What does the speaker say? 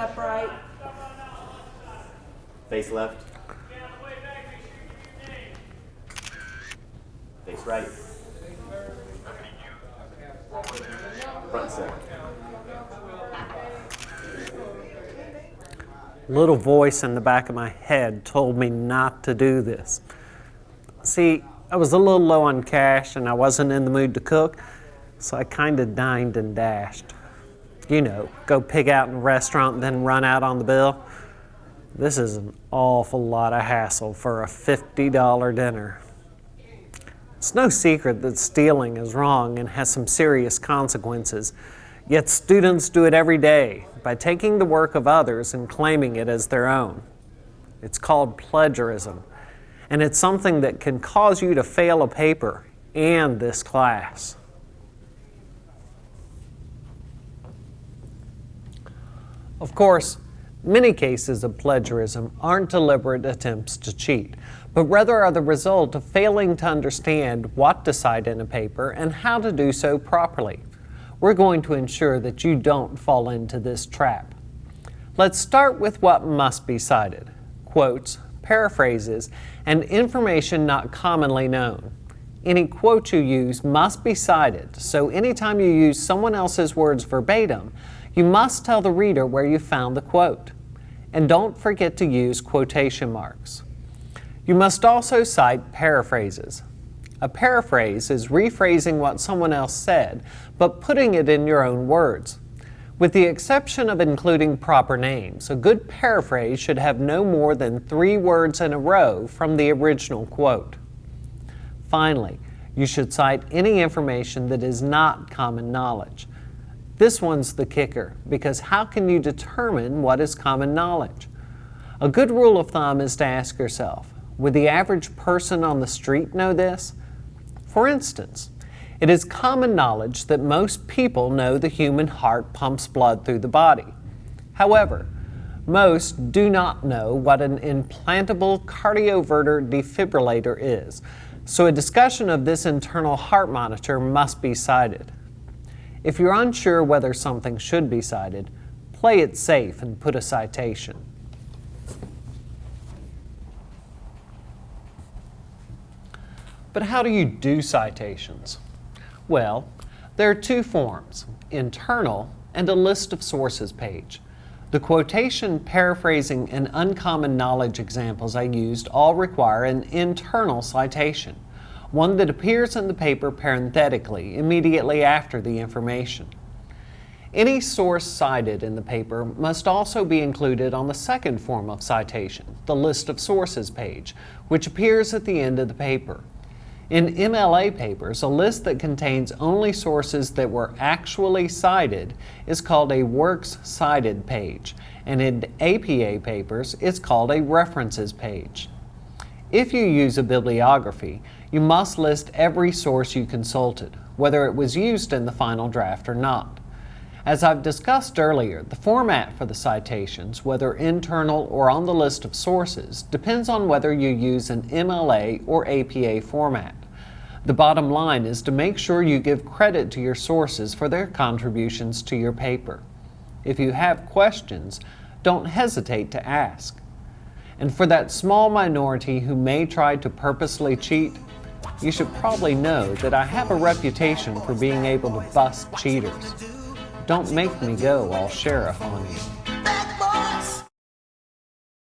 upright. Face left. Face right. Front center. Little voice in the back of my head told me not to do this. See, I was a little low on cash and I wasn't in the mood to cook, so I kind of dined and dashed. You know, go pig out in a restaurant and then run out on the bill. This is an awful lot of hassle for a $50 dinner. It's no secret that stealing is wrong and has some serious consequences, yet students do it every day by taking the work of others and claiming it as their own. It's called plagiarism, and it's something that can cause you to fail a paper and this class. Of course, many cases of plagiarism aren't deliberate attempts to cheat, but rather are the result of failing to understand what to cite in a paper and how to do so properly. We're going to ensure that you don't fall into this trap. Let's start with what must be cited: quotes, paraphrases, and information not commonly known. Any quote you use must be cited, so anytime you use someone else's words verbatim, you must tell the reader where you found the quote. And don't forget to use quotation marks. You must also cite paraphrases. A paraphrase is rephrasing what someone else said, but putting it in your own words. With the exception of including proper names, a good paraphrase should have no more than 3 words in a row from the original quote. Finally, you should cite any information that is not common knowledge. This one's the kicker, because how can you determine what is common knowledge? A good rule of thumb is to ask yourself, would the average person on the street know this? For instance, it is common knowledge that most people know the human heart pumps blood through the body. However, most do not know what an implantable cardioverter defibrillator is, so a discussion of this internal heart monitor must be cited. If you're unsure whether something should be cited, play it safe and put a citation. But how do you do citations? Well, there are 2 forms: internal and a list of sources page. The quotation, paraphrasing, and uncommon knowledge examples I used all require an internal citation, one that appears in the paper parenthetically immediately after the information. Any source cited in the paper must also be included on the second form of citation, the list of sources page, which appears at the end of the paper. In MLA papers, a list that contains only sources that were actually cited is called a works cited page, and in APA papers, it's called a references page. If you use a bibliography, you must list every source you consulted, whether it was used in the final draft or not. As I've discussed earlier, the format for the citations, whether internal or on the list of sources, depends on whether you use an MLA or APA format. The bottom line is to make sure you give credit to your sources for their contributions to your paper. If you have questions, don't hesitate to ask. And for that small minority who may try to purposely cheat, you should probably know that I have a reputation for being able to bust cheaters. Don't make me go all sheriff on you.